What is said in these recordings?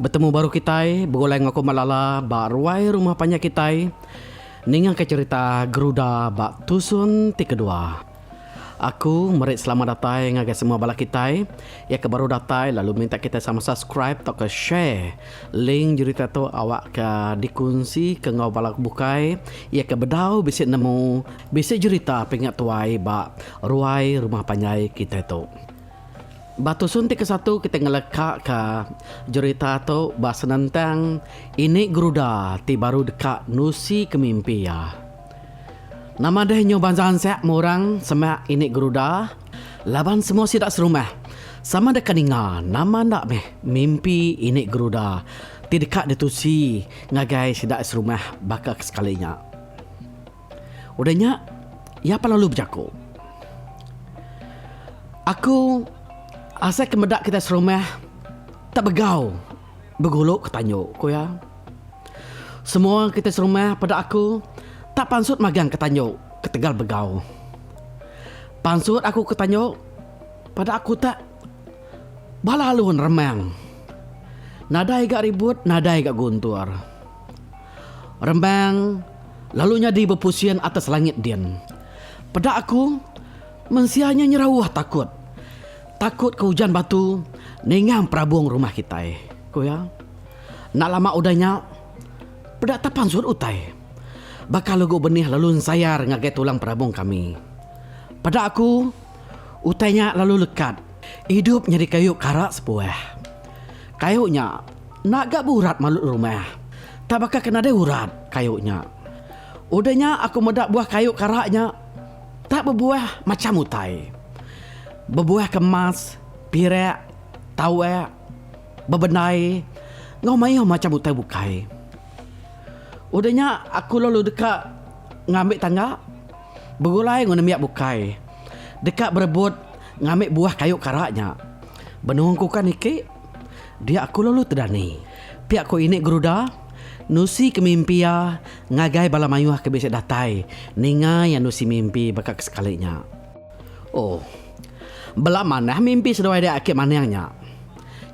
Bertemu baru kita, bergoleng aku malala, baruai rumah panjang kita. Ningang ke cerita Geruda bak tusun ti kedua. Aku merit selamat datang ngagai semua bala kita. Ya ke baru datang lalu minta kita sama subscribe atau ke share. Link cerita tu awak ke dikunci ke ngau bala bukai. Ya ke bedau bisik nemu bisik cerita pingat tuai bak ruai rumah panjang kita tu. Batu suntik ke satu kita ngelekak ke cerita tu bahasa tentang ini Geruda ti baru dekat nusi ke mimpi ya. Nama dah nyoban saya murang semak ini Geruda. Laban semua sidak serumah. Sama dekat dengar nama nak mimpi ini Geruda. Ti dekat ditusi ngagai sidak serumah bakal sekalinya. Udahnya ya apa lalu berjaku. Aku asal kemedak kita serumah tak begau bergolok ketanyuk ko ya. Semua kita serumah pada aku tak pansut magang ketanyuk ketegal begau. Pansut aku ketanyuk pada aku tak balalun remang. Nadai gak ribut, nadai gak guntur. Rembang lalunya di bepusian atas langit dian. Pada aku mensianya nyerawah takut. Takut ke hujan batu ningang perabung rumah kita. Ko ya. Nak lama udahnya pedak tapan sud utai. Bakal logo benih lalu sayar ngagai tulang perabung kami. Pada aku utainya lalu lekat. Hidup nyari kayu karak sepuah. Kayunya nak gak berurat malut rumah. Tak bakal kena ada urat kayunya. Udahnya aku medak buah kayu karaknya tak berbuah macam utai. Berbuah kemas, pirek, tawek, bebenai, ngau mayo macam utai bukai. Udahnya aku lalu dekat ngambil tangga, bergulai ngau nemiak bukai. Dekat berebut ngambil buah kayu karaknya. Benungkukan ikik, dia aku lalu terdani. Pihak ko ini Geruda, nusi ke mimpi ya, ngagai bala mayuah ke besok datai, ningai yang nusi mimpi bakal sekalinya. Oh, belak mana mimpi sedawai dia akib manangnya.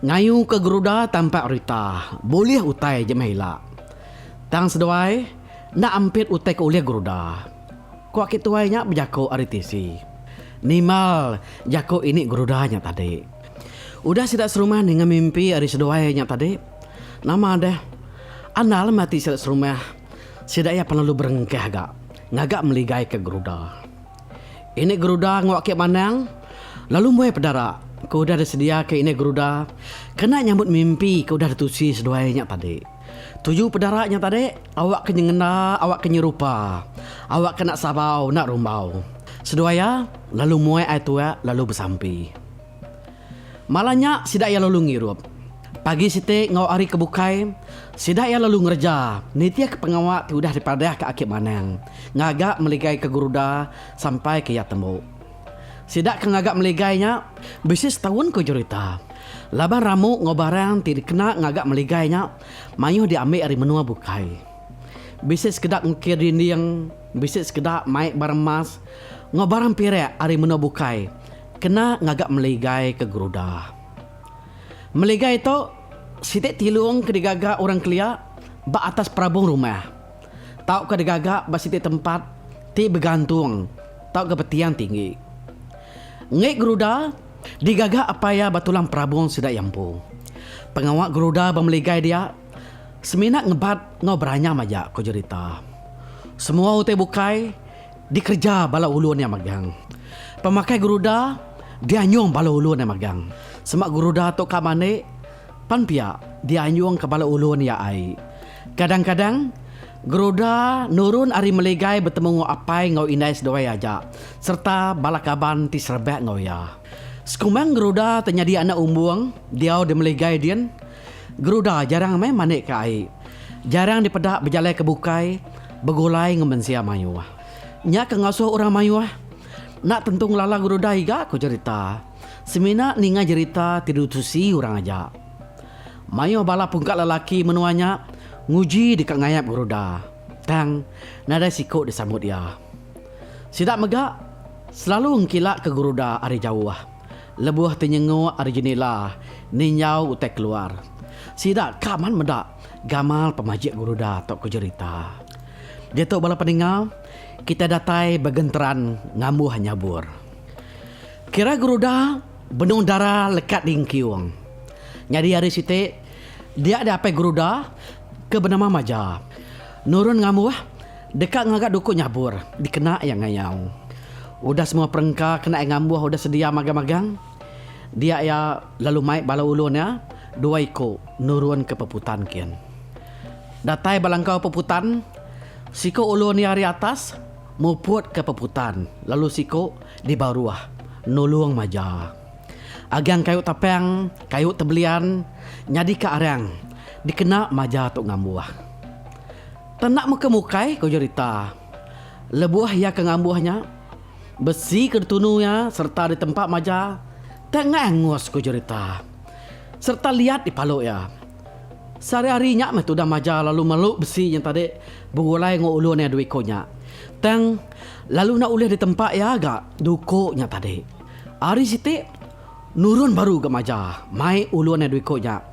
Ngayu ke Geruda tanpa rita, boleh utai je mahila. Tang sedawai nak ampit utai ke uliah Geruda. Ko akib tuainya berjako aritisi. Nimal jako ini Gerudanya tadi. Udah sidak serumah dengan mimpi ari sedawainya tadi. Nama dah anal mati sidak serumah. Sidak ya penalu berengkeh agak. Ngagak meligai ke Geruda. Ini Geruda ngawak akib manang. Lalu muai pedara, kau dah sedia ke ini Geruda. Kena nyambut mimpi, kau dah tusi seduainya tadi. Tuju pedaranya tadi, awak kenyengena, awak kenyerupa. Awak kena sabau, nak rumbau. Seduaya, lalu muai ai tua, lalu bersampi. Malahnya, sidak ya lalu ngirup. Pagi siti ngau hari kebukai, sidak ya lalu ngerja. Nitia ke pengawak tu dah daripada ke akib manang. Ngagak meligai ke Geruda sampai ke Yatembuk. Sidak kengagak meligainya, bisnis tahun ko cerita. Laban ramu ngobarang tidak kena ngagak meligainya, mayuh diambil dari menua bukai. Bisnis kedak ngkir dinding, bisnis kedak maik barang mas, ngobarang pirek dari menua bukai. Kena ngagak meligai ke Geruda. Meligai itu, sidik tilung kedigagak orang kelia, bak atas perabung rumah. Tahu kedigagak bak sidik tempat, ti bergantung, tahu kepetian tinggi. Ngek Geruda digagak apa ya batulang perabung sidak yampu. Pengawak Geruda bermeligai dia. Seminak ngebat ngau beranya majak ko cerita. Semua utai bukai dikerja bala ulun yang magang. Pemakai Geruda dia nyong bala ulun yang magang. Semak Geruda tu kamane pan pia dia nyong ke bala ulun ya ai. Kadang-kadang Geruda nurun ari meligai bertemu ngau apai ngau inai sedawai aja. Serta balakaban ti serbek ngau ya. Sekumang Geruda ternyadi anak umbuang. Dia udah meligai dian. Geruda jarang main manik ke air. Jarang dipedak berjalai ke bukai. Bergulai ngemensia mayuah. Nyak ke ngasuh orang mayuah. Nak tentung lala Geruda higa aku cerita. Semina ninga cerita tidur tusi orang aja. Mayuah bala pungkat lelaki menuanya. Nguji dekat ngayap Geruda. Tang, nada sikut disambut dia. Sidak megak, selalu ngkilak ke Geruda hari jauh. Lebuh tenyengu hari jendela, ninyau utek keluar. Sida kaman medak gamal pemajik Garuda tok ku cerita. Dia tok bala pendengar, kita datai begenteran ngamu hanyabur. Kira Garuda benung darah lekat dingkiung. Jadi hari site dia ada apa Garuda ke bernama Maja. Nurun ngamu dekat ngagak duku nyabur dikena yang ngayau. Udah semua perengka kena yang ngambuh udah sedia magang-magang. Dia ya lalu maik bala ulunnya dua iko nurun ke peputan kian. Datai balangkau peputan, siko ulun ni hari atas muput ke peputan, lalu siko di bawah nulung Maja. Agang kayu tapeng, kayu tebelian, nyadi ke arang dikena Maja tok ngambuh. Tenak muka-mukai kau cerita. Lebuah ya ke ngambuhnya, besi ke tununya serta di tempat Maja tengah ngos kau cerita. Serta lihat di paluk ya. Sehari-harinya metu dah Maja lalu meluk besi yang tadi berulai ngulunnya duit konya. Teng lalu nak ulih di tempat ya agak dukuknya tadi. Hari siti nurun baru ke Maja, mai ulunnya duit konya.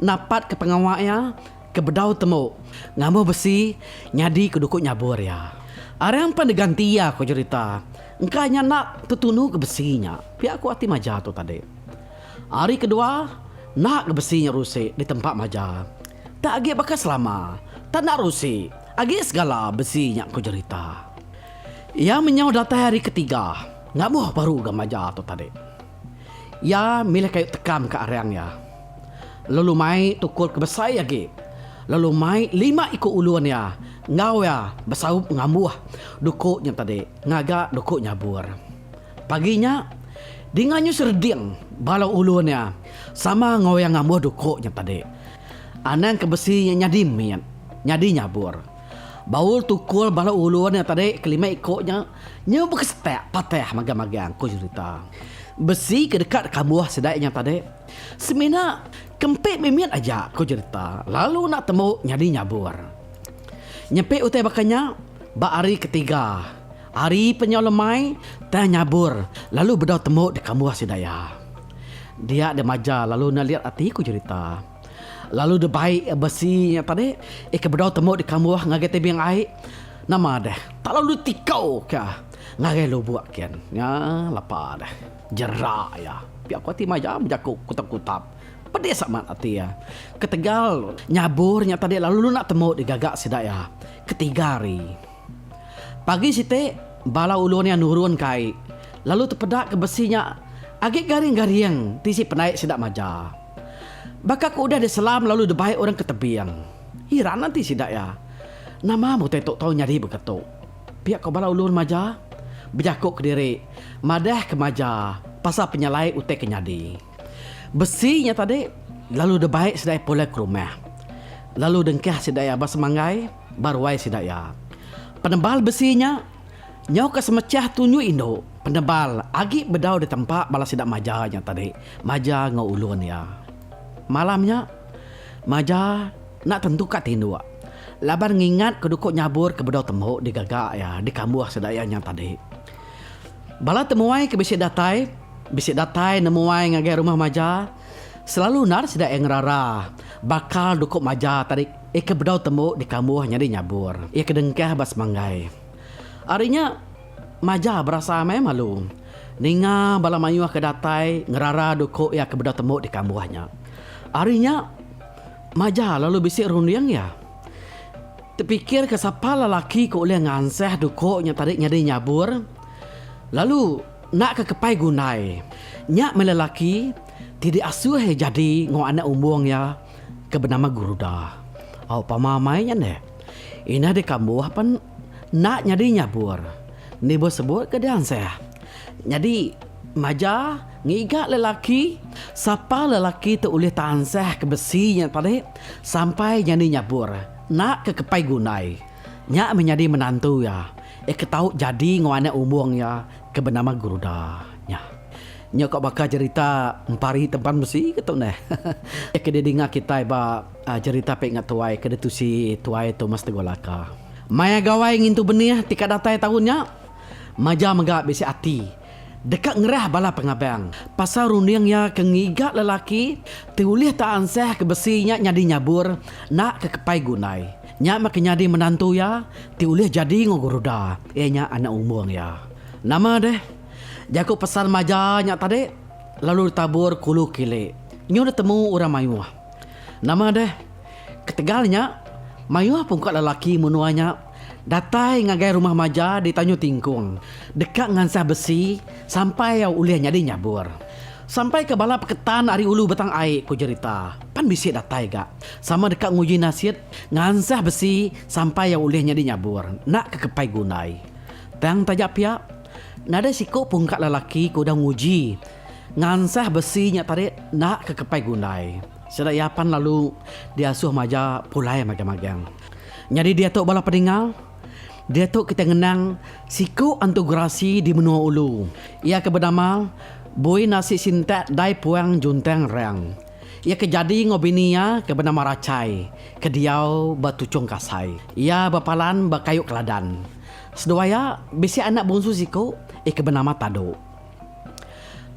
Napat ke pengawaknya ke bedau temu ngamu besi nyadi ke dukuk nyabur ya. Arang pan diganti ya kau cerita. Engkanya nak tutunu ke besinya. Pihak aku hati Maja tu tadi. Hari kedua nak ke besinya rusik di tempat Maja. Tak agi bakas lama. Tak nak rusik. Agi segala besinya kau cerita. Ya menyau datang hari ketiga. Ngamu baru ke Maja tu tadi. Ya milih kayu tekam ke arang ya. Lalu mai tukul ke besai lagi. Lalu mai 5 ikut uluan ya. Ngau ya besaup ngambuh dukuknya tadi. Ngaga dukuk nyabur. Paginya dinganyu serding balau uluan ya. Sama ngau yang ngambuh dukuknya tadi. Anang ke besi nyadi mian. Nyadi nyabur. Baul tukul balau uluan ya tadi. Kelima ikutnya nyu bekestek patah magang-magang ku cerita. Besi ke dekat kambuh sedainya tadi. Semina kempit mimian aja kau cerita. Lalu nak temu nyadi nyabur. Nyepik utai bakanya ba hari ketiga. Hari penyolemai teh nyabur. Lalu bedau temu di kambuh sedaya. Dia ada Maja lalu nak lihat hati ku cerita. Lalu de baik besi yang tadi ke bedau temu di kambuh ngagai tebing air. Nama deh. Tak lalu tikau kah. Ngagai lu buat kian. Ya lapar deh. Jerak ya. Pihak aku hati Maja menjakuk kutap-kutap. Pedih sama hati ya. Ketegal nyaburnya tadi lalu lu nak temu di gagak sedaya. Ketiga hari. Pagi site bala ulunnya nurun kai. Lalu terpedak ke besinya. Agak garing-garing tisi penaik sedak Maja. Bakak udah diselam lalu dibaik orang ke tebiang. Hiran nanti sedak ya. Namamu tetok tahu nyari beketuk. Pihak kau bala ulun Maja. Berjakuk ke diri. Madah ke Maja. Pasal penyalai utai ke nyadi. Besinya tadi lalu de baik sedaya pulai ke rumah. Lalu dengkah sedaya bas manggai baruai sedaya. Penebal besinya nyau ke semecah tunyu indo. Penebal agi bedau di tempat bala sedak Majanya tadi. Maja ngaulun ya. Malamnya Maja nak tentu kat tindu. Laban ngingat kedukuk nyabur ke bedau temu di gagak ya di kambuh sedayanya tadi. Bala temuai ke bisik datai nemuai ngagai rumah Maja. Selalu nar sidak yang rara. Bakal dukuk Maja tarik ke bedau temu di kambuh nyadi nyabur. Ia kedengkah bas manggai. Harinya Maja berasa malu. Ninga bala mayuah ke datai ngerara dukuk ia ke bedau temu di kambuhnya. Harinya Maja lalu bisik rundiang ya. Terpikir ke siapa lelaki ko oleh nganseh dukuknya tarik nyadi nyabur. Lalu nak ke kepai gunai. Nyak melelaki tidak asuh jadi ngo anak umbung ya ke bernama Garuda. Oh pamamainya ne. Ina di kambuh pan nak nyadi nyabur. Ni bos sebut ke dia anseh. Jadi Maja ngigak lelaki. Siapa lelaki tu oleh tanseh ke besi yang tadi sampai nyadi nyabur. Nak ke kepai gunai. Nyak menjadi menantu ya. Ketahu jadi ngo anak umbung ya ke bernama Garuda. Ya. Nyok kok bakal cerita empari tempat besi gitu neh. Kede dengar kita ba cerita pe ingat tuai kede tu si tuai Thomas Tegolaka. Maya gawai ngintu benih tika datai tahunnya. Maja megak besi ati. dekat ngerah bala pengabang. Pasal runding ya kengigat lelaki, tiulih tak anseh ke besinya nyadi nyabur, nak ke kepai gunai. Nyak makin nyadi menantu ya, tiulih jadi ngoguruda. Nya anak umur ya. Nama deh, jago pesan maja nyak tadi, lalu ditabur kulu kile. Nyo dah temu orang mayuah. Nama deh, ketegalnya, mayuah pungkat lelaki menuanya, datai ngagai rumah maja di Tanjung Tingkung. Dekat ngansah besi sampai yang uliah nyadi nyabur. Sampai ke bala peketan hari ulu batang air ku cerita. Pan bisik datai gak. Sama dekat nguji nasihat ngansah besi sampai yang uliah nyadi nyabur. Nak ke kepai gunai. Tang tajak pihak. Nada siko pungkat lelaki ku dah nguji. Ngansah besinya tarik nak ke kepai gunai. Sedak yapan lalu dia asuh maja pulai magang-magang. Jadi dia tok bala peninggal. Dia tu kita ngenang siku antograsi di menua ulu. Ia kebedamal boy nasi sintek dai puang junteng reng. Ia kejadi ngobinia kebenama racai. Kediau batu cong kasai. Ia bapalan bakayuk keladan. Seduaya bisi anak bungsu siku kebenama tado.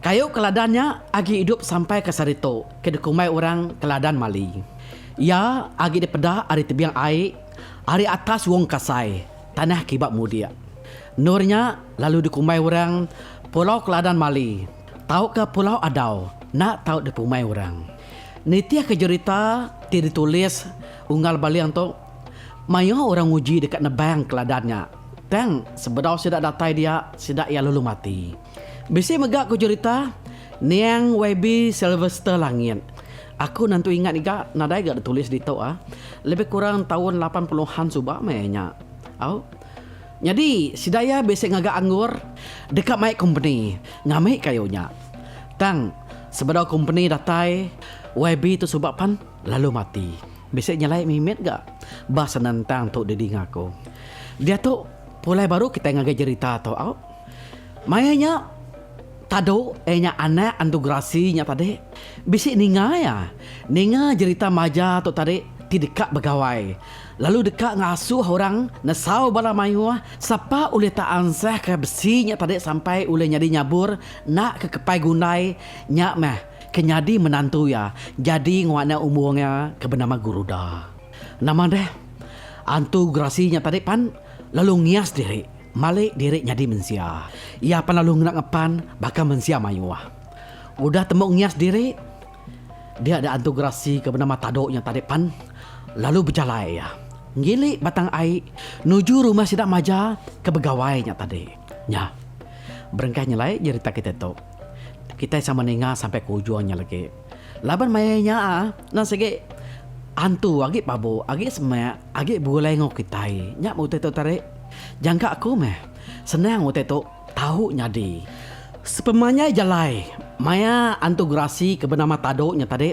Kayuk keladannya agi hidup sampai ke sarito. Kedekumai orang keladan mali. Ia agi dipedah ari tebiang air. Ari atas wong kasai. Tanah kibak mudia. Nurnya lalu dikumai orang Pulau Keladan Mali. Tahu ke Pulau Adau? Nak tahu dikumai orang. Nitia kejerita tidak ditulis unggal baliang tu. Mayo orang uji dekat nebang keladannya. Teng sebedau sidak datai dia sidak ia lalu mati. Bisi megak kejerita Niang YB Sylvester Langit. Aku nanti ingat juga nadai gak ditulis di tu lebih kurang tahun 80-an subak mainnya. Jadi sidaya besek ngagak anggur dekat mai company ngamai kayunya. Tang sebedau company datai YB tu subapan lalu mati. Besek nyalai mimit gak? Bahasa nantang tu dedi ngaku. Dia tu pulai baru kita ngagak cerita tu mayanya tado nya anak antograsinya tadi. Besek ninga ya. Ninga cerita maja tu tadi tidak begawai. Lalu dekat ngasuh orang nesau bala mayuah sapa oleh tak ansah ke besinya tadi sampai oleh nyadi nyabur nak ke kepai gunai nyak meh kenyadi menantu ya jadi ngwana umurnya ke bernama Guruda. Nama deh antu grasinya tadi pan lalu ngias diri malik diri nyadi mensia. Ia pan lalu ngenak ngepan bakal mensia mayuah. Udah temu ngias diri dia ada antu grasi ke bernama Tadoknya tadi pan lalu berjalan ya. Ngilik batang air nuju rumah sidak maja ke begawainya tadi. Ya. Berengkah nyelai cerita kita tu. Kita sama ninga sampai ke ujungnya lagi. Laban mayanya nan segi antu agi pabo agi semaya agi boleh ngok kita. Nyak mau teto tarik. Jangka aku meh. Senang mau teto tahu nyadi. Sepemanya jalai. Maya antu grasi ke bernama Tadoknya tadi.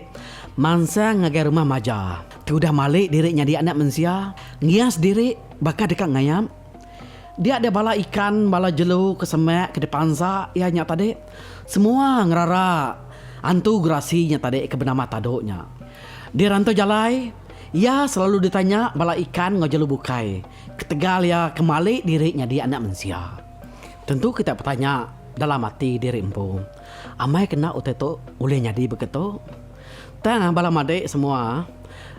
Mansa ngagai rumah maja. Udah malik diri nyadi anak mensia. Ngias diri bakal dekat ngayam. Dia ada bala ikan, bala jelu, kesemek, ke depan sa. Ya nyak tadi. Semua ngerara. Antu grasinya tadi ke bernama Tadoknya. Di rantau jalai. Ya selalu ditanya bala ikan ngojelu bukai. Ketegal ya kemalik diri nyadi anak mensia. Tentu kita bertanya dalam hati diri empu. Amai kena uteto boleh nyadi begitu? Tang bala madek semua.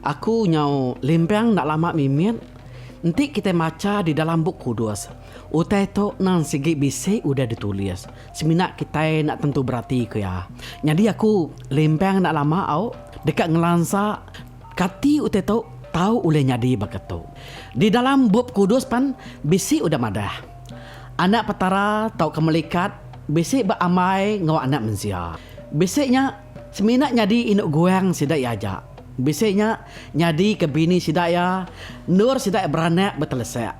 Aku nyau limpang nak lama mimit. Nanti kita baca di dalam buku kudus. Utai tu nang segi bisik udah ditulis. Seminak kita nak tentu berarti ke ya. Jadi aku limpang nak lama au dekat ngelansa kati utai tu tahu oleh nyadi begitu. Di dalam buku kudus pan bisik udah madah. Anak petara tau kemelikat bisik beramai ngawa anak mensia. Bisiknya seminak nyadi inuk goyang sidak ajak. Bisiknya nyadi ke bini sidak ya nur sidak beranak betelesek.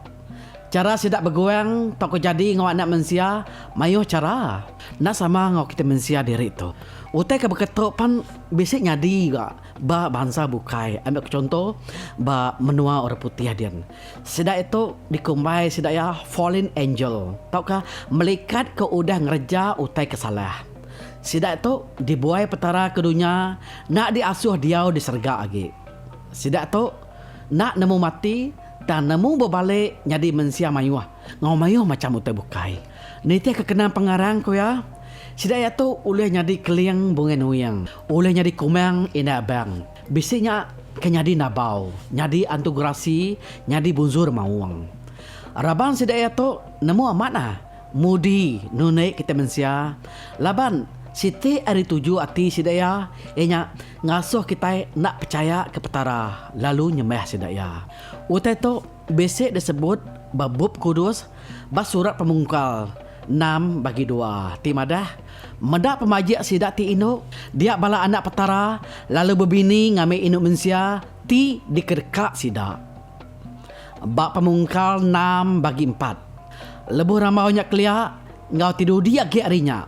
Cara sidak bergoyang tak jadi ngau anak mensia mayuh cara nak sama ngau kita mensia diri tu. Utai ke beketuk pan bisik nyadi ga ba bangsa bukai. Ambil contoh ba menua orang putih hadian. Sidak itu dikumbai sidak ya fallen angel. Taukah melikat ke udah ngerja utai kesalah. Sidak tu dibuai petara ke dunia nak diasuh dia diserga lagi. Sidak tu nak nemu mati dan nemu berbalik jadi mensia mayuah. Ngau mayuah macam utai bukai. Nanti kekenang pengarang ko ya. Sidaya tu oleh nyadi keliang bungen uyang. Oleh nyadi kumang ina bang. Bisiknya kenyadi nabau. Nyadi antograsi, nyadi bunzur mauang. Raban sidaya tu nemu amanah. Mudi nunai kita mensia. Laban siti hari tuju ati sidaya. Enya ngasuh kita nak percaya ke petara. Lalu nyemeh sidaya. Utai tu besik disebut babub kudus. Bas surat pemungkal. 6 bagi 2. Ti madah. Medak pemajik sidak ti ino. Dia bala anak petara. Lalu berbini ngame ino mensia. Ti dikerkak sidak. Bak pemungkal 6 bagi 4. Lebuh ramaunya kelia. Ngau tidur dia ke harinya.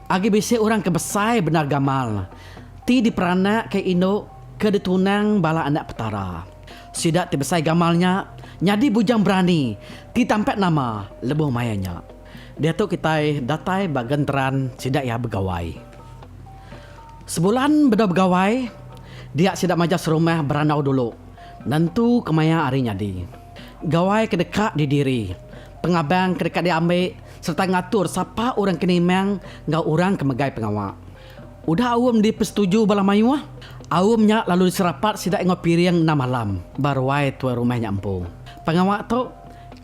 Agi bisik orang kebesai benar gamal. Ti diperanak ke ino. Kedetunang bala anak petara. Sidak ti besai gamalnya. Nyadi bujang berani. Ti tampet nama. Lebuh mayanya. Dia tu kita datai bagenteran sidak ya begawai. Sebulan beda begawai, dia sidak majas rumah beranau dulu. Nantu kemaya hari nyadi. Gawai kedekat di diri. Pengabang kedekat diambil serta ngatur siapa orang kenimang ngau orang kemegai pengawak. Udah awam dipersetuju bala mayu. Awamnya lalu diserapat sidak ngau piring 6 malam. Barwai tua rumahnya empu. Pengawak tu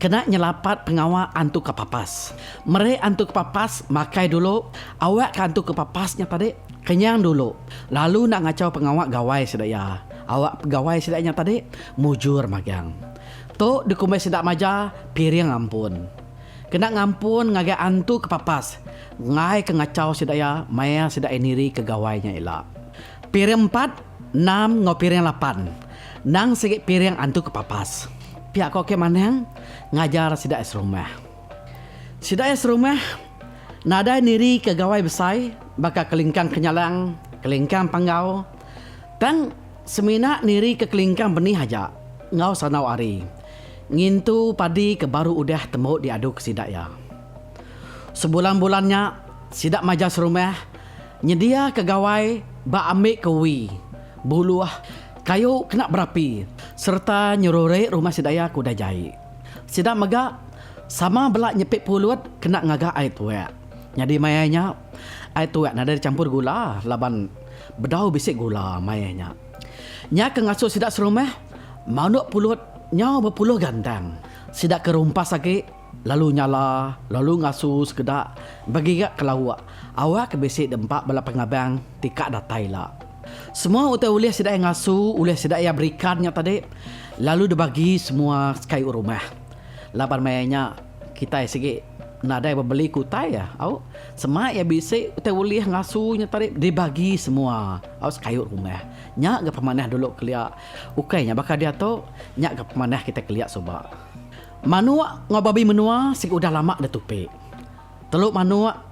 kena nyelapat pengawal antu kepapas. Mereka antu kepapas makai dulu. Awak ke antu kepapasnya tadi kenyang dulu. Lalu nak ngacau pengawal gawai sedaya. Awak gawai sedanya tadi mujur magang. Tu dikumai sedak maja piring ampun. Kena ngampun ngagai antu kepapas. Ngai ke ngacau sedaya maya sedak eniri ke gawainya elak. Piring 4, 6 ngau piring 8. Nang sikit piring antu kepapas. Pihak kau ke manang ngajar sidak es rumah. Sidak es rumah nada niri ke gawai besai baka kelingkang kenyalang, kelingkang panggau. Tang semina niri ke kelingkang benih haja. Ngau sanau ari. Ngintu padi ke baru udah temu diaduk sidak ya. Sebulan-bulannya sidak majas rumah nyedia ke gawai ba ambil kewi. Buluah kayu kena berapi serta nyerore rumah sidaya kuda jahit. Sidak megak sama belak nyepik pulut kena ngagak air tuak. Jadi mayanya air tuak nada dicampur gula laban bedau bisik gula mayanya. Nya ke ngasuh sidak serumah manuk pulut nyau berpuluh gandang. Sidak kerumpas lagi lalu nyala lalu ngasuh sekedak bagi gak kelawak. Awak ke bisik dempak bala pengabang tikak datai lah. Semua utai ulih sidak yang ngasuh, ulih sidak yang berikannya tadi. Lalu dibagi semua kayu rumah. Lapan mayanya kita sikit nada yang berbeli kutai ya. Au semak ya bisik utai ulih ngasuhnya tadi dibagi semua. Au kayu rumah. Nyak ke pemanah dulu keliak. Ukainya bakal dia tu nyak ke pemanah kita keliak soba. Manuak ngababi menua sikit udah lama dah tupik. Teluk manuak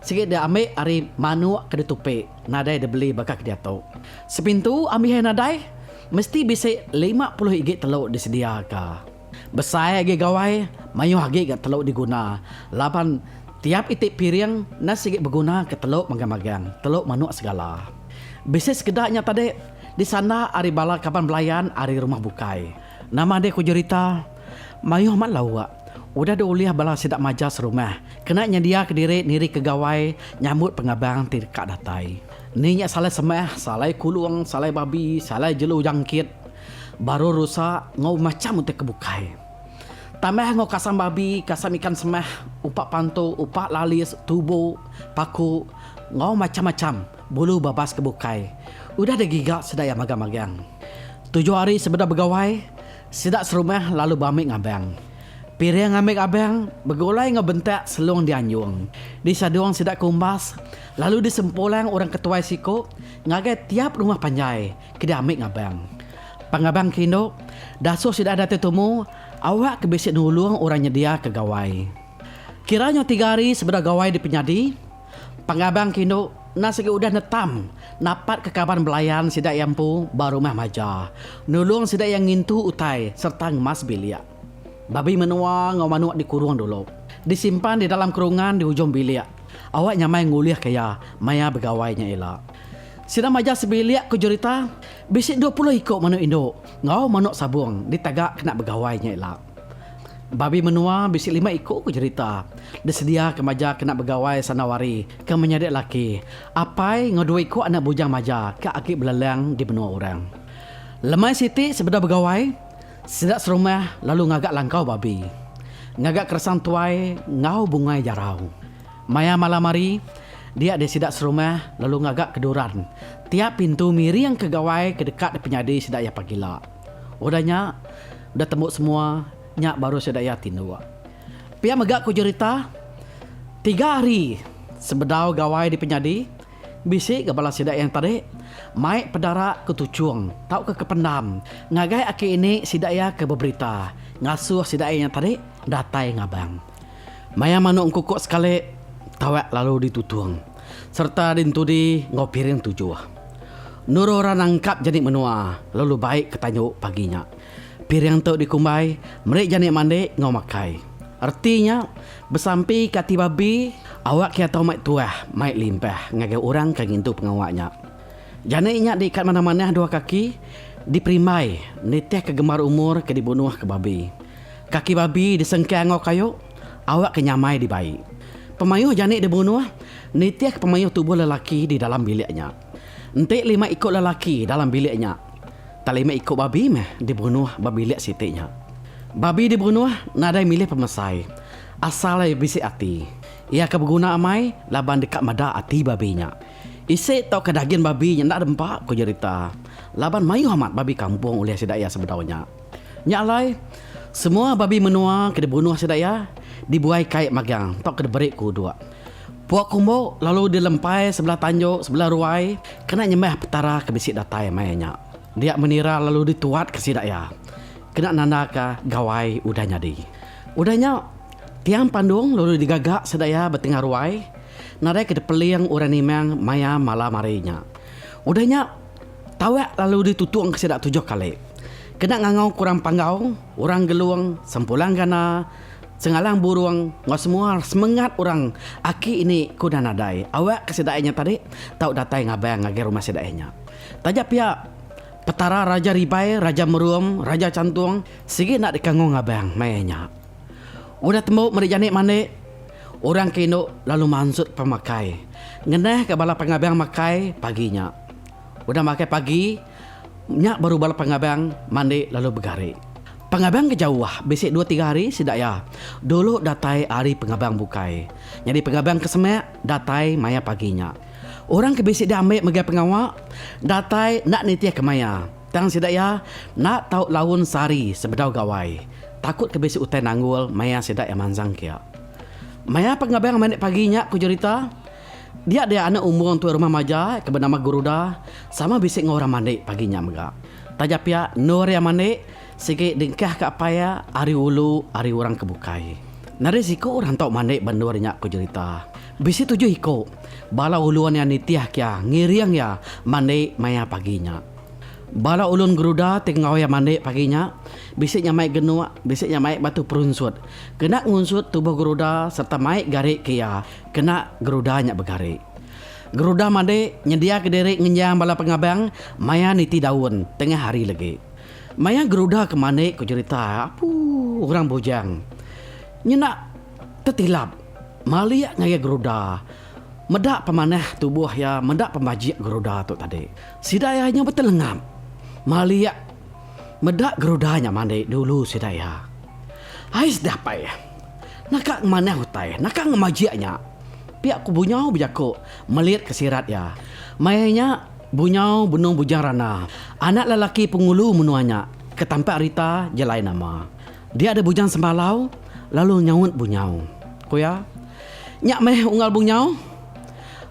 sikit dia ambil hari manuak ke ditupik. Nadai dia beli bakal dia tahu. Sepintu ambil nadai mesti bisa 50 ringgit teluk disediakan. Besar lagi gawai mayu lagi ke teluk diguna. Lapan tiap itik piring nasi sikit berguna ke teluk magang-magang. Teluk manuak segala. Bisa sekedaknya tadi di sana hari bala kapan belayan hari rumah bukai. Nama dia ku cerita mayu amat lawak. Udah diuliah bala sidak majas rumah. Kena nyedia ke diri niri ke gawai nyambut pengabang tidak datai. Ninya salai semeh, salai kulung, salai babi, salai jelu jangkit. Baru rusak ngau macam untuk kebukai. Tambah ngau kasam babi, kasam ikan semeh, upak pantu, upak lalis, tubuh, paku. Ngau macam-macam, bulu babas kebukai. Udah ada gigak sedaya magang-magang. 7 hari sebeda begawai, sidak serumah lalu bamik ngabang. Piring ambil abang bergolai ngebentak selong dianjung. Di saduang sidak kumbas, lalu disempolang orang ketua siko ngagai tiap rumah panjai ke ambil ngabang. Pangabang kino, dasuh sidak ada tetemu, awak kebisik nulung orang nyedia ke gawai. Kiranya 3 hari sebeda gawai di penyadi, pangabang kino nasi udah netam, napat ke kaban belayan sidak yampu baru rumah maja. Nulung sidak yang ngintu utai serta ngemas biliak. Babi menua ngau manuak dikurung dulu. Disimpan di dalam kurungan di hujung bilik. Awak nyamai nguliah kaya maya begawainya elak. Sida maja sebiliak ku cerita bisik 20 ikut manuk induk. Ngau manuk sabung ditagak kena begawainya elak. Babi menua bisi 5 ikut ku cerita. Desedia ke maja kena begawai sanawari ke menyadik laki. Apai ngedua ikut anak bujang maja ke akik belalang di benua orang. Lemai Siti sebeda begawai, sedak serumah lalu ngagak langkau babi. Ngagak keresan tuai ngau bungai jarau. Maya malam hari dia ada sidak serumah lalu ngagak keduran. Tiap pintu miri yang kegawai kedekat penyadi sidak ya pagila. Udahnya udah tembuk semua. Nyak baru sedaya tindu. Pia megak ku cerita 3 hari sebedau gawai di penyadi. Bisik gabala sedak yang tadi mai pedara ke tucung, tau ke kependam. Ngagai aki ini sidaya ke beberita. Ngasuh sidaya yang tadi datai ngabang. Maya manuk kukuk sekali tawak lalu ditutung. Serta dintudi ngopiring 7. Nurora nangkap jadi menua lalu baik ketanyuk paginya. Piring tu dikumbai, mereka janik mandi ngau makai. Artinya, bersampi kati babi, awak kia tahu mai tuah, mai limpah, ngagai orang kagintu pengawaknya. Janiknya diikat mana-mana 2 kaki, diperimai, nitih kegemar umur ke dibunuh ke babi. Kaki babi disengkai ngau kayu, awak kenyamai di bayi. Pemayuh janik dibunuh, nitih pemayuh tubuh lelaki di dalam biliknya. Entik 5 ikut lelaki dalam biliknya. Talima ikut babi meh dibunuh babi liat sitiknya. Babi dibunuh nadai milih pemesai. Asalnya bisi ati. Ia kebeguna amai laban dekat mada ati babinya. Isi tau kedagian babi yang nak dempak ku cerita. Laban mayu amat babi kampung oleh sedaya sebedaunya. Nyalai semua babi menua ke dibunuh sedaya dibuai kait magang tau ke deberik ku 2. Puak kumbo lalu dilempai sebelah tanjuk sebelah ruai kena nyemeh petara ke bisik datai mayanya. Dia menira lalu dituat ke sidaya. Kena nanda ke gawai udah nyadi. Udahnya tiang pandung lalu digagak sedaya bertengah ruai. Nadai ke depeliang orang nimang maya malam harinya. Udahnya tawak lalu ditutung ke sidak 7 kali. Kena ngangau kurang panggau, orang geluang, sempulang gana, sengalang burung, ngau semua semangat orang. Aki ini kuda nadai. Awak ke sidaknya tadi tahu datai ngabang ngagir rumah sidaknya. Tajak pihak petara Raja Ribai, Raja Meruam, Raja Cantung, sigi nak dikanggung abang mayanya. Udah tembuk merijanik mandi, orang kino lalu mansut pemakai. Ngeneh ke bala pengabang makai paginya. Udah makai pagi, nyak baru bala pengabang mandi lalu begari. Pengabang kejauh, besok 2-3 hari sidak ya. Dulu datai hari pengabang bukai. Jadi pengabang kesemek, datai maya paginya. Orang kebisik dia ambil megai pengawak, datai nak nitiah ke maya. Tang sidak ya, nak tahu laun sari sebedau gawai. Takut kebisik utai nanggul, maya sidak yang manzang kia. Maya pengabang manik paginya ku cerita. Dia anak umur untuk rumah maja ke bernama Guruda, sama bisik ngorang mandi paginya mega. Tajap ya nur yang mandi, sikit dengkah ke apa ya, hari ulu, hari orang kebukai. Nari siku orang tahu mandi bandurnya ku cerita. Bisi 7 ikut. Bala uluan yang nitiah kia, ngiriang ya, mandi maya paginya. Bala ulun Geruda tengau ya mandi paginya. Bisiknya maik genua, bisiknya maik batu perunsut. Kena ngunsut tubuh Geruda serta maik garik kia. Kena Gerudanya bergarik. Geruda mandi nyedia ke diri ngenyang bala pengabang, maya niti daun tengah hari lagi. Maya Geruda ke mandi ku cerita, orang bujang. Nyenak tetilap. Malia ngaya Geruda. Medak pemanah tubuh ya, medak pemajik Geruda tu tadi. Sidayanya betul lengam. Malia medak Gerudanya mandi dulu sidaya. Ais dah apa ya? Nakak mana hutai, nakak ngemajiaknya. Pihak ku bunyau bijaku melihat kesirat ya. Mayanya bunyau bunung bujang rana. Anak lelaki pengulu menuanya. Ketampak Rita jelai nama. Dia ada bujang sembalau lalu nyaut bunyau. Kuya nyak meh unggal bunyau.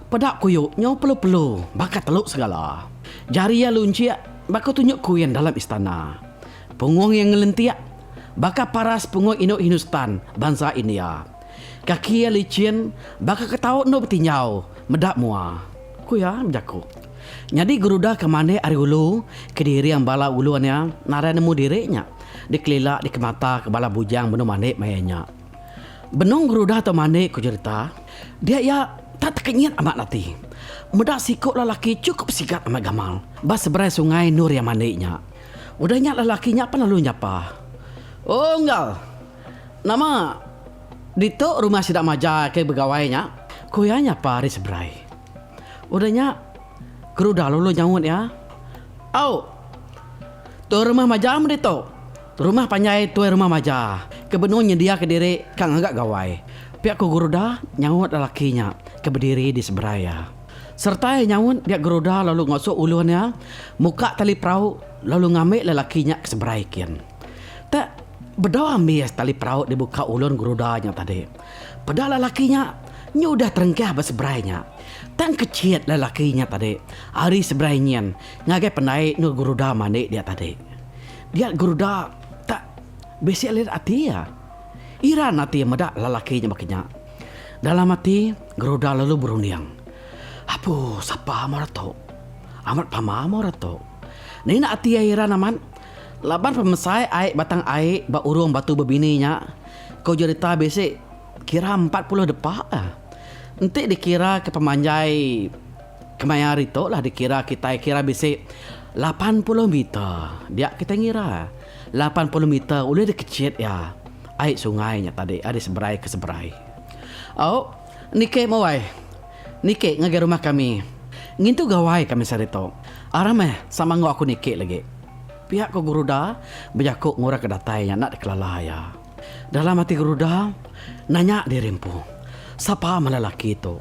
Pedak kuyuk nyau pelu-pelu bakat teluk segala. Jari ya luncia bakal tunjuk kuyen dalam istana. Pungung yang ngelentiak bakal paras pungung Indo Hindustan bangsa India. Kaki ya licin bakal ketaut no betinyau medak mua. Kuya berjaku. Jadi Geruda kemana hari ulu kediri yang bala uluannya nara nemu dirinya. Dikelilak di kemata ke bala bujang benu manik mayanya. Benong Geruda atau manik ku cerita. Dia ya tak terkenyat amat nanti. Medak sikut lelaki cukup sikat amat gamal. Bas seberai sungai nur yang maniknya. Udahnya lelakinya apa lalu nyapa. Oh enggak. Nama dito rumah sidak maja ke begawainya. Kuyanya pari sebrai. Udahnya geruda lulu nyawut ya. Au. Tu rumah maja dito. Rumah panjai tu rumah maja. Kebenunya dia ke diri kang agak gawai. Pihak ku geruda nyawut lelakinya ke berdiri di seberaya. Serta nyawut pihak geruda lalu ngosok uluannya, muka tali perahu lalu ngambil lelakinya ke seberaikian. Tak berdoa ambil tali perahu dibuka ulun gerudanya tadi. Padahal lelakinya nyudah terengkah berseberainya. Tak kecil lelakinya tadi. Hari seberainya ngagai pendai nur geruda manik dia tadi. Dia geruda tak besi lihat hati ya. Ira nanti medak lelakinya makanya. Dalam hati geruda lalu berunding. Apu sapa morato. Amat pama morato. Nina hati ira naman. Laban pemesai air batang air ba urung batu bebininya. Kau cerita besi kira 40 depak ah. Nanti dikira ke pemanjai kemayar itu lah dikira kita kira besi 80 meter. Dia kita ngira 80 meter udah dikecil ya. Air sungainya tadi ada seberai ke seberai. Oh, nike mawai. Nike ngage rumah kami. Ngintu gawai kami sarito. Arameh sama ngau aku nike lagi. Pihak ko geruda berjakuk ngurah ke datainya nak dikelalaya. Dalam hati geruda nanya dirimpu. Siapa melalaki itu?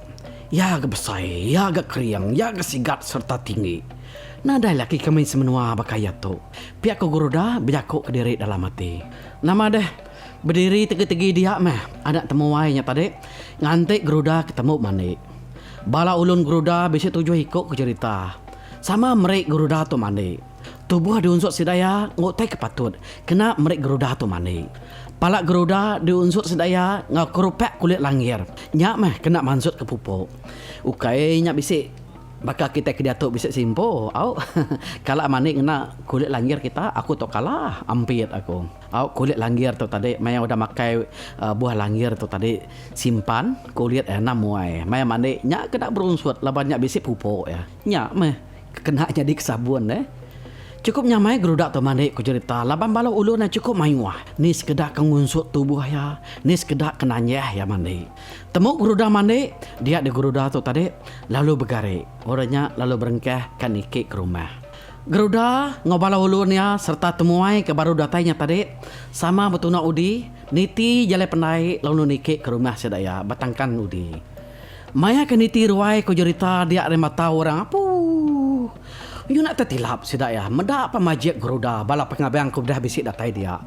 Ya agak besar, ya agak keriang, ya agak sigat serta tinggi. Nada laki kami semenua bakaya tu. Pihak ko geruda berjakuk ke diri dalam hati. Nama deh berdiri tegi-tegi dia meh. Anak temuainya tadi ngantik geruda ketemu manik. Bala ulun geruda besi tujuh ikut ke cerita. Sama merek geruda tu manik. Tubuh diunsur sidaya ngotai kepatut. Kena merek geruda tu manik. Palak geruda diunsur sidaya ngakurupek kulit langir. Nyak meh kena mansut ke pupuk. Ukai nyak bisik. Bakal kita ke Datuk bisa simpo. Au. Kalau manik kena kulit langir kita, aku tu kalah. Ampit aku. Au kulit langir tu tadi maya udah makai buah langir tu tadi simpan kulit enam muai. Maya manik nyak kena berunsur laban nyak bisik pupuk ya. Nyak meh kena jadi kesabun Cukup nyamai gerudak tu manik ku cerita. Laban balau ulun cukup mayuah. Ni sekedar kengunsut tubuh ya. Ni sekedar kenanyah ya manik. Temu gerudak manik. Dia di gerudak tu tadi. Lalu bergarik. Orangnya lalu berengkeh kan ikik ke rumah. Gerudak ngobalau ulun ya. Serta temuai ke baru datanya tadi. Sama betuna udi. Niti jalai pendai lalu nikik ke rumah sedaya. Batangkan udi. Maya ke niti ruai ku cerita. Dia ada mata orang. You nak tertilap sidaya. Medak apa majik geruda bala pengabang ku dah bisik datai dia.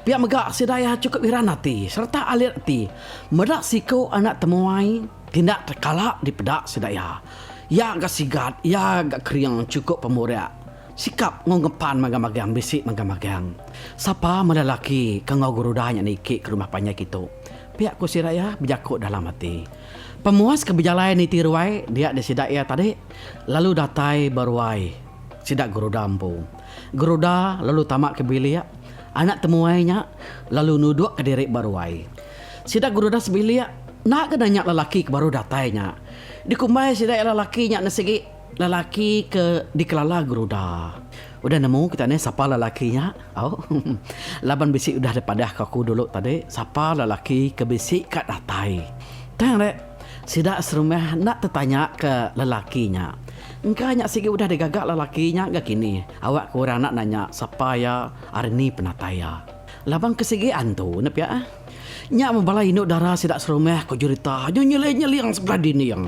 Pihak megak sidaya cukup iranati serta alir hati. Medak siko anak temuai tindak terkalak di pedak sidaya. Ya agak sigat, ya agak keriang cukup pemuria. Sikap ngongepan magang-magang bisik magang-magang. Siapa melalaki kangau gerudanya niki ke rumah panjang itu. Pihak ku sidaya berjakuk dalam hati. Pemuas kebijalan ni tiruai dia di sidak ia tadi lalu datai baruai sidak geruda ampu. Geruda lalu tamak ke bilik anak temuainya lalu nuduk ke diri baruai. Sidak geruda sebilik nak ke nanya lelaki ke baru datainya. Dikumbai sidak lelakinya nasigi lelaki ke dikelala geruda. Udah nemu kita ni siapa lelakinya? Oh. Laban bisik udah daripada aku dulu tadi siapa lelaki ke bisik kat datai. Tang dek. Sidak serumah nak tertanya ke lelakinya. Engkau nyak sigi udah digagak lelakinya gak kini. Awak kurang nak nanya siapa ya Arni penataya. Labang kesigi antu nep ya. Nyak membalai induk darah sidak serumah ko cerita. Nyeli-nyeli yang sebelah dini yang.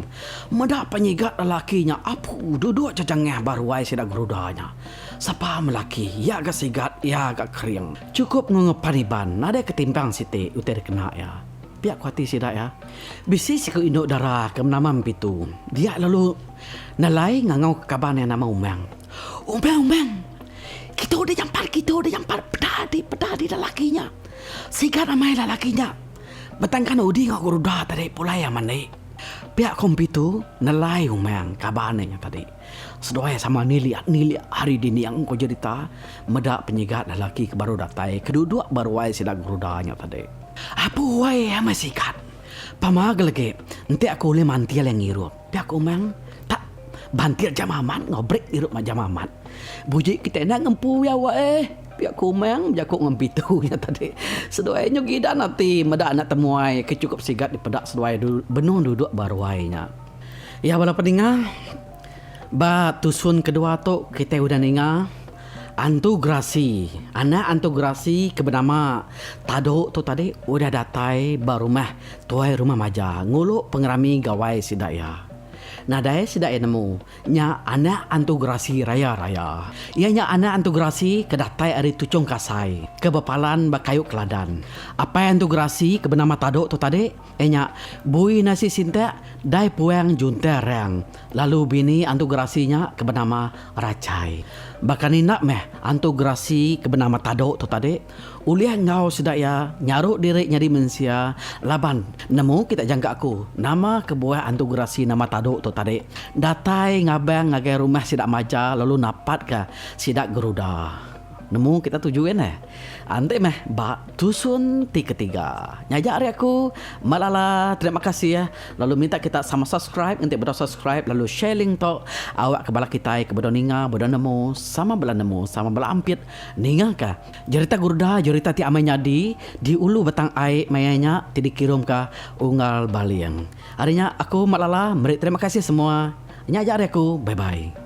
Medak penyigat lelakinya. Apu duduk cacangnya baruai sidak gerudanya. Siapa melaki ya agak sigat ya agak kering. Cukup ngepaniban. Ada ketimbang siti utai kena ya. Pihak kuati sidak ya. Bisi si ko induk darah ke nama pitu. Dia lalu nalai ngangau ke kaban yang nama Umang. Umang. Kita udah jampar. Pedadi lelakinya. Sigat ramai lelakinya. Betangkan udi ngau geruda tadi pula yang mandi. Pihak kompitu nalai Umang kabannya tadi. Sedoai sama nili hari dini yang kau cerita. Medak penyigat lelaki ke baru datai. Kedua baru wai sidak gerudanya tadi. Apa wai masih kat? Pamag lagi. Nanti aku boleh mantil yang ngirup. Tapi aku memang tak bantir jam amat. Ngobrek ngirup macam amat. Bujik kita nak ngempu ya wai. pihak kumang jakuk ngempitunya tadi. Sedoainya gida nanti medak anak temuai kecukup sigat di pedak sedoai benung duduk baruainya. Ya bala pendengar, ba tusun kedua tu kita udah ninga Antograsi, anak antograsi ke bernama Tado tu tadi udah datai barumah tuai rumah maja nguluk pengerami gawai sidaya. Nah daya sidaya nemu nya anak antograsi raya-raya. Ianya anak antograsi kedatai ari tucung kasai ke bepalan bakayu keladan. Apa antograsi ke bernama Tado tu tadi nya bui nasi sinta dai puang juntereng. Lalu bini antograsinya ke bernama Racai. Bahkan nak meh antograsi ke bernama Tado tu tadi uliah ngau sedaya nyaruk diri nyari mensia laban nemu kita jangka aku nama kebuah antograsi nama Tado tu tadi datai ngabang ngagai rumah sidak maja lalu napat ke sidak geruda nemu kita tujuin ante meh bak tusun ketiga nyajak hari aku malala terima kasih ya lalu minta kita sama subscribe nanti bedo subscribe lalu sharing to awak ke bala kita ke bedo ninga bedo nemu sama bala ampit ninga ka jarita gurda jarita ti amai nyadi di ulu batang ai mayanya ti dikirim ka unggal baliang harinya aku malala beri terima kasih semua nyajak hari aku bye bye.